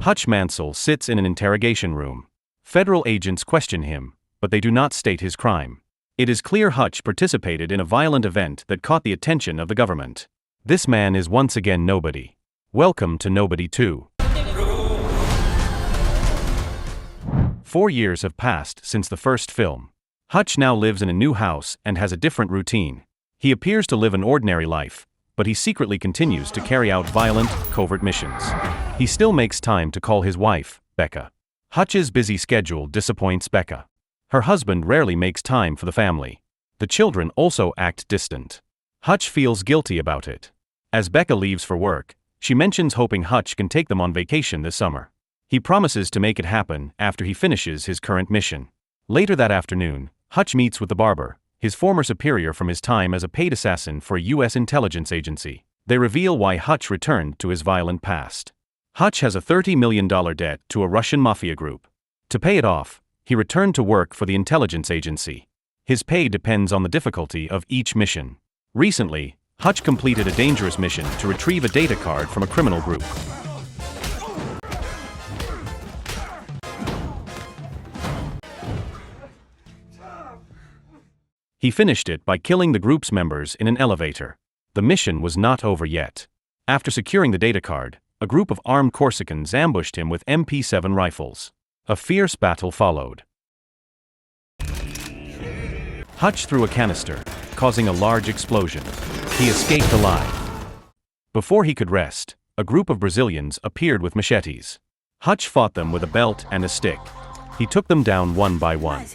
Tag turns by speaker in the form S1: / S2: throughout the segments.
S1: Hutch Mansell sits in an interrogation room. Federal agents question him, but they do not state his crime. It is clear Hutch participated in a violent event that caught the attention of the government. This man is once again nobody. Welcome to Nobody 2. 4 years have passed since the first film. Hutch now lives in a new house and has a different routine. He appears to live an ordinary life, but he secretly continues to carry out violent, covert missions. He still makes time to call his wife, Becca. Hutch's busy schedule disappoints Becca. Her husband rarely makes time for the family. The children also act distant. Hutch feels guilty about it. As Becca leaves for work, she mentions hoping Hutch can take them on vacation this summer. He promises to make it happen after he finishes his current mission. Later that afternoon, Hutch meets with the barber, his former superior from his time as a paid assassin for a U.S. intelligence agency. They reveal why Hutch returned to his violent past. Hutch has a $30 million debt to a Russian Mafia group. To pay it off, he returned to work for the intelligence agency. His pay depends on the difficulty of each mission. Recently, Hutch completed a dangerous mission to retrieve a data card from a criminal group. He finished it by killing the group's members in an elevator. The mission was not over yet. After securing the data card, a group of armed Corsicans ambushed him with MP7 rifles. A fierce battle followed. Hutch threw a canister, causing a large explosion. He escaped alive. Before he could rest, a group of Brazilians appeared with machetes. Hutch fought them with a belt and a stick. He took them down one by one.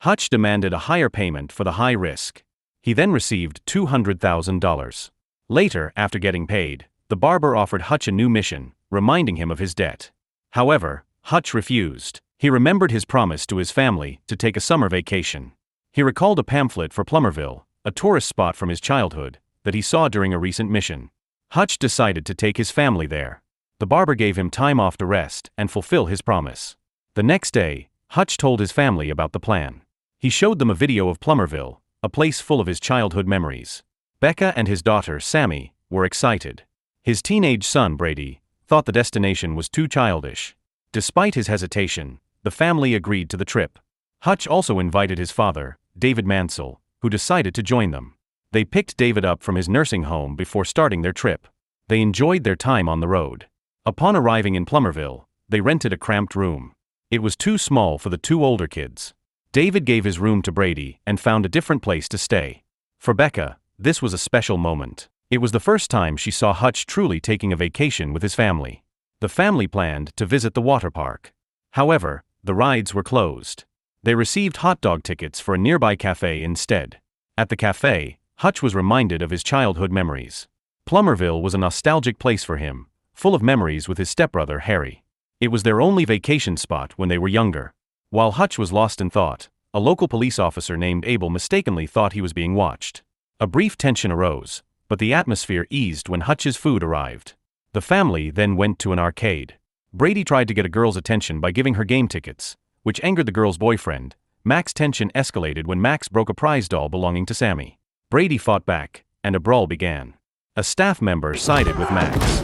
S1: Hutch demanded a higher payment for the high risk. He then received $200,000. Later, after getting paid, the barber offered Hutch a new mission, reminding him of his debt. However, Hutch refused. He remembered his promise to his family to take a summer vacation. He recalled a pamphlet for Plumberville, a tourist spot from his childhood, that he saw during a recent mission. Hutch decided to take his family there. The barber gave him time off to rest and fulfill his promise. The next day, Hutch told his family about the plan. He showed them a video of Plumberville, a place full of his childhood memories. Becca and his daughter, Sammy, were excited. His teenage son, Brady, thought the destination was too childish. Despite his hesitation, the family agreed to the trip. Hutch also invited his father, David Mansell, who decided to join them. They picked David up from his nursing home before starting their trip. They enjoyed their time on the road. Upon arriving in Plumberville, they rented a cramped room. It was too small for the two older kids. David gave his room to Brady and found a different place to stay. For Becca, this was a special moment. It was the first time she saw Hutch truly taking a vacation with his family. The family planned to visit the water park. However, the rides were closed. They received hot dog tickets for a nearby cafe instead. At the cafe, Hutch was reminded of his childhood memories. Plumberville was a nostalgic place for him, full of memories with his stepbrother Harry. It was their only vacation spot when they were younger. While Hutch was lost in thought, a local police officer named Abel mistakenly thought he was being watched. A brief tension arose, but the atmosphere eased when Hutch's food arrived. The family then went to an arcade. Brady tried to get a girl's attention by giving her game tickets, which angered the girl's boyfriend. Max's tension escalated when Max broke a prize doll belonging to Sammy. Brady fought back, and a brawl began. A staff member sided with Max.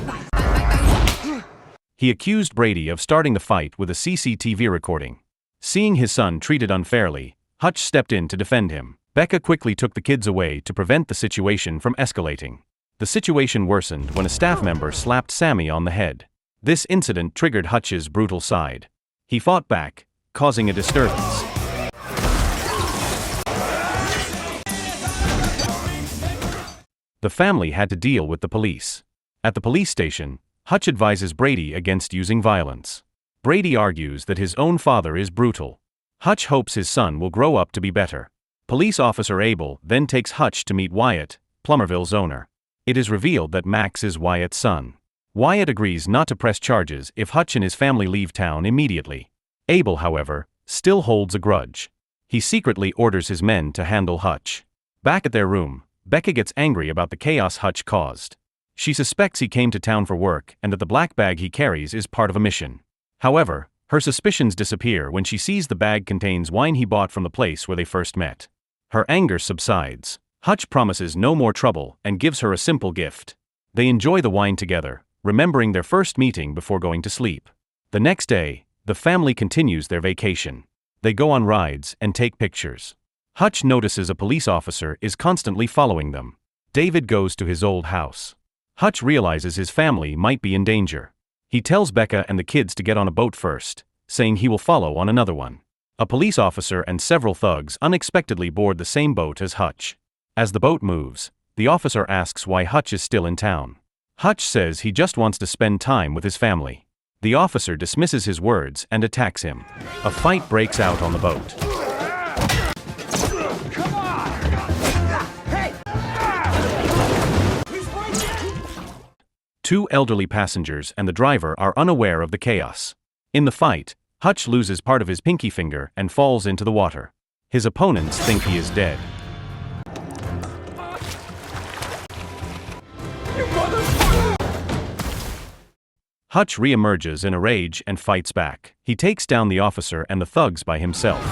S1: He accused Brady of starting the fight with a CCTV recording. Seeing his son treated unfairly, Hutch stepped in to defend him. Becca quickly took the kids away to prevent the situation from escalating. The situation worsened when a staff member slapped Sammy on the head. This incident triggered Hutch's brutal side. He fought back, causing a disturbance. The family had to deal with the police. At the police station, Hutch advises Brady against using violence. Brady argues that his own father is brutal. Hutch hopes his son will grow up to be better. Police officer Abel then takes Hutch to meet Wyatt, Plumberville's owner. It is revealed that Max is Wyatt's son. Wyatt agrees not to press charges if Hutch and his family leave town immediately. Abel, however, still holds a grudge. He secretly orders his men to handle Hutch. Back at their room, Becca gets angry about the chaos Hutch caused. She suspects he came to town for work and that the black bag he carries is part of a mission. However, her suspicions disappear when she sees the bag contains wine he bought from the place where they first met. Her anger subsides. Hutch promises no more trouble and gives her a simple gift. They enjoy the wine together, remembering their first meeting before going to sleep. The next day, the family continues their vacation. They go on rides and take pictures. Hutch notices a police officer is constantly following them. David goes to his old house. Hutch realizes his family might be in danger. He tells Becca and the kids to get on a boat first, saying he will follow on another one. A police officer and several thugs unexpectedly board the same boat as Hutch. As the boat moves, the officer asks why Hutch is still in town. Hutch says he just wants to spend time with his family. The officer dismisses his words and attacks him. A fight breaks out on the boat. Two elderly passengers and the driver are unaware of the chaos. In the fight, Hutch loses part of his pinky finger and falls into the water. His opponents think he is dead. Hutch re-emerges in a rage and fights back. He takes down the officer and the thugs by himself.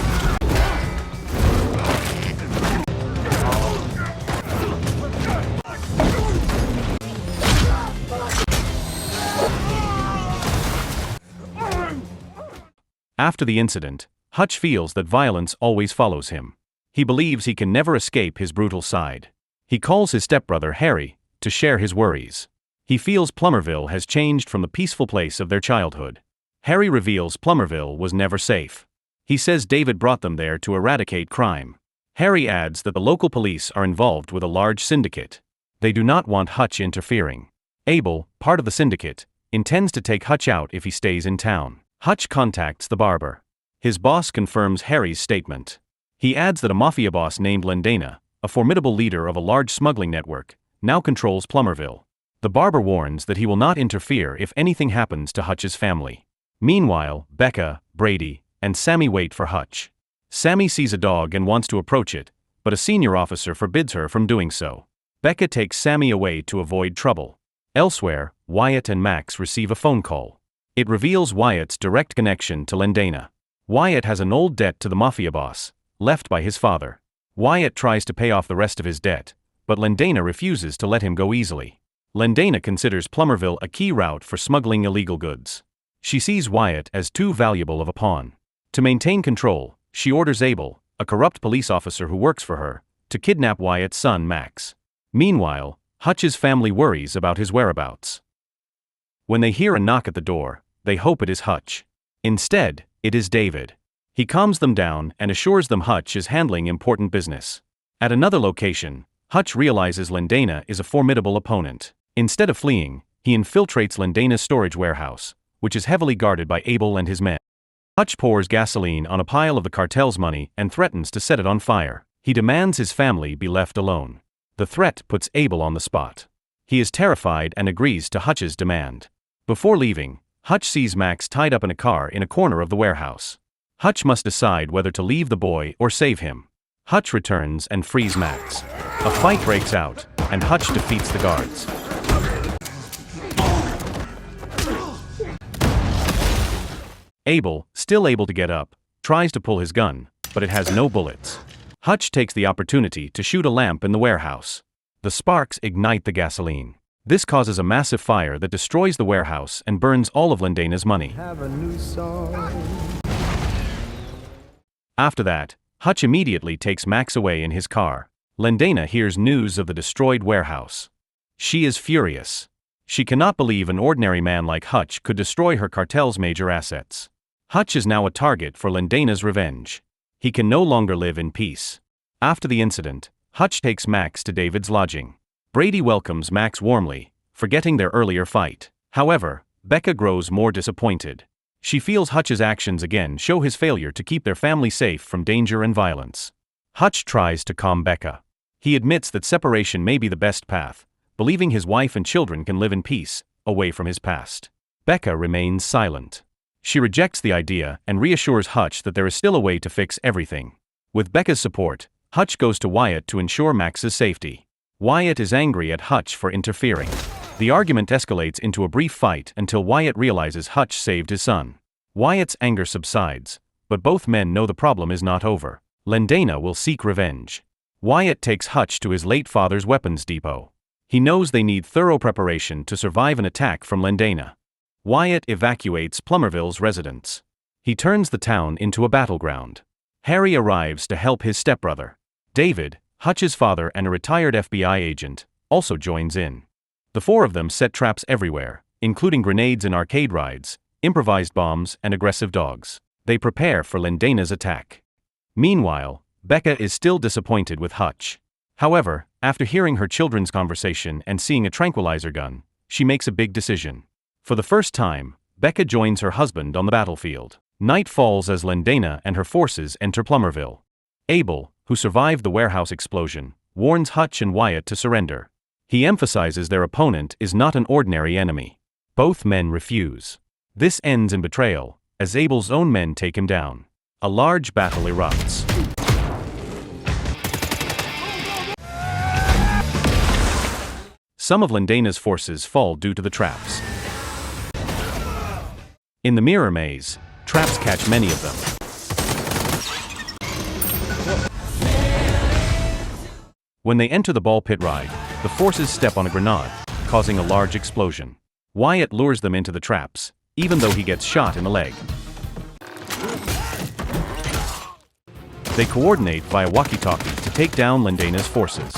S1: After the incident, Hutch feels that violence always follows him. He believes he can never escape his brutal side. He calls his stepbrother Harry to share his worries. He feels Plumberville has changed from the peaceful place of their childhood. Harry reveals Plumberville was never safe. He says David brought them there to eradicate crime. Harry adds that the local police are involved with a large syndicate. They do not want Hutch interfering. Abel, part of the syndicate, intends to take Hutch out if he stays in town. Hutch contacts the barber. His boss confirms Harry's statement. He adds that a Mafia boss named Lendana, a formidable leader of a large smuggling network, now controls Plumberville. The barber warns that he will not interfere if anything happens to Hutch's family. Meanwhile, Becca, Brady, and Sammy wait for Hutch. Sammy sees a dog and wants to approach it, but a senior officer forbids her from doing so. Becca takes Sammy away to avoid trouble. Elsewhere, Wyatt and Max receive a phone call. It reveals Wyatt's direct connection to Lendana. Wyatt has an old debt to the Mafia boss, left by his father. Wyatt tries to pay off the rest of his debt, but Lendana refuses to let him go easily. Lendana considers Plumberville a key route for smuggling illegal goods. She sees Wyatt as too valuable of a pawn. To maintain control, she orders Abel, a corrupt police officer who works for her, to kidnap Wyatt's son Max. Meanwhile, Hutch's family worries about his whereabouts. When they hear a knock at the door, they hope it is Hutch. Instead, it is David. He calms them down and assures them Hutch is handling important business. At another location, Hutch realizes Lendana is a formidable opponent. Instead of fleeing, he infiltrates Lendana's storage warehouse, which is heavily guarded by Abel and his men. Hutch pours gasoline on a pile of the cartel's money and threatens to set it on fire. He demands his family be left alone. The threat puts Abel on the spot. He is terrified and agrees to Hutch's demand. Before leaving, Hutch sees Max tied up in a car in a corner of the warehouse. Hutch must decide whether to leave the boy or save him. Hutch returns and frees Max. A fight breaks out, and Hutch defeats the guards. Abel, still able to get up, tries to pull his gun, but it has no bullets. Hutch takes the opportunity to shoot a lamp in the warehouse. The sparks ignite the gasoline. This causes a massive fire that destroys the warehouse and burns all of Lendana's money. After that, Hutch immediately takes Max away in his car. Lendana hears news of the destroyed warehouse. She is furious. She cannot believe an ordinary man like Hutch could destroy her cartel's major assets. Hutch is now a target for Lendana's revenge. He can no longer live in peace. After the incident, Hutch takes Max to David's lodging. Brady welcomes Max warmly, forgetting their earlier fight. However, Becca grows more disappointed. She feels Hutch's actions again show his failure to keep their family safe from danger and violence. Hutch tries to calm Becca. He admits that separation may be the best path, believing his wife and children can live in peace, away from his past. Becca remains silent. She rejects the idea and reassures Hutch that there is still a way to fix everything. With Becca's support, Hutch goes to Wyatt to ensure Max's safety. Wyatt is angry at Hutch for interfering. The argument escalates into a brief fight until Wyatt realizes Hutch saved his son. Wyatt's anger subsides, but both men know the problem is not over. Lendana will seek revenge. Wyatt takes Hutch to his late father's weapons depot. He knows they need thorough preparation to survive an attack from Lendana. Wyatt evacuates Plumberville's residence. He turns the town into a battleground. Harry arrives to help his stepbrother. David, Hutch's father and a retired FBI agent, also joins in. The four of them set traps everywhere, including grenades in arcade rides, improvised bombs, and aggressive dogs. They prepare for Lendana's attack. Meanwhile, Becca is still disappointed with Hutch. However, after hearing her children's conversation and seeing a tranquilizer gun, she makes a big decision. For the first time, Becca joins her husband on the battlefield. Night falls as Lendana and her forces enter Plumberville. Abel, who survived the warehouse explosion, warns Hutch and Wyatt to surrender. He emphasizes their opponent is not an ordinary enemy. Both men refuse. This ends in betrayal, as Abel's own men take him down. A large battle erupts. Some of Lendana's forces fall due to the traps. In the mirror maze, traps catch many of them. When they enter the ball pit ride, the forces step on a grenade, causing a large explosion. Wyatt lures them into the traps, even though he gets shot in the leg. They coordinate via walkie-talkie to take down Lendana's forces.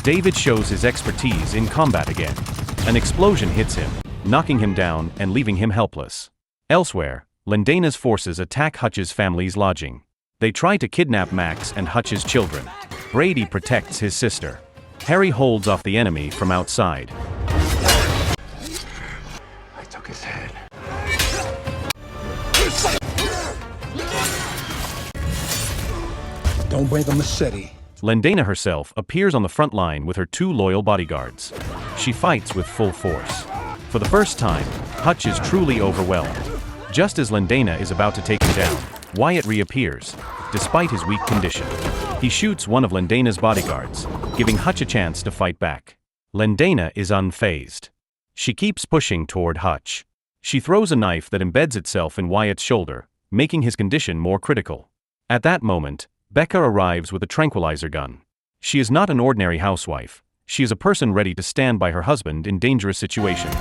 S1: David shows his expertise in combat again. An explosion hits him, knocking him down and leaving him helpless. Elsewhere, Lendana's forces attack Hutch's family's lodging. They try to kidnap Max and Hutch's children. Brady protects his sister. Harry holds off the enemy from outside.
S2: I took his head. Don't bring a machete.
S1: Lendana herself appears on the front line with her two loyal bodyguards. She fights with full force. For the first time, Hutch is truly overwhelmed. Just as Lendana is about to take him down, Wyatt reappears, despite his weak condition. He shoots one of Lendana's bodyguards, giving Hutch a chance to fight back. Lendana is unfazed. She keeps pushing toward Hutch. She throws a knife that embeds itself in Wyatt's shoulder, making his condition more critical. At that moment, Becca arrives with a tranquilizer gun. She is not an ordinary housewife. She is a person ready to stand by her husband in dangerous situations.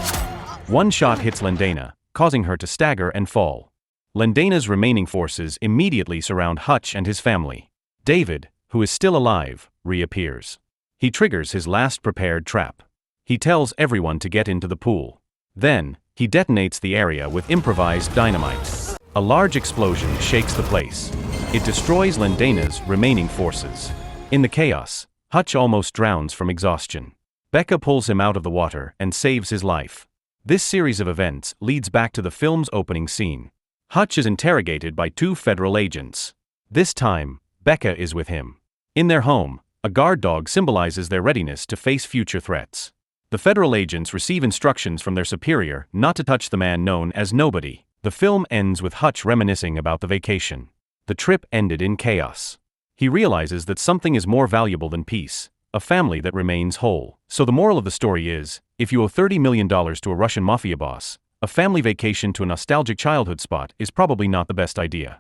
S1: One shot hits Lendana, causing her to stagger and fall. Lendana's remaining forces immediately surround Hutch and his family. David, who is still alive, reappears. He triggers his last prepared trap. He tells everyone to get into the pool. Then, he detonates the area with improvised dynamite. A large explosion shakes the place. It destroys Lendana's remaining forces. In the chaos, Hutch almost drowns from exhaustion. Becca pulls him out of the water and saves his life. This series of events leads back to the film's opening scene. Hutch is interrogated by two federal agents. This time, Becca is with him. In their home, a guard dog symbolizes their readiness to face future threats. The federal agents receive instructions from their superior not to touch the man known as Nobody. The film ends with Hutch reminiscing about the vacation. The trip ended in chaos. He realizes that something is more valuable than peace, a family that remains whole. So the moral of the story is, if you owe $30 million to a Russian mafia boss, a family vacation to a nostalgic childhood spot is probably not the best idea.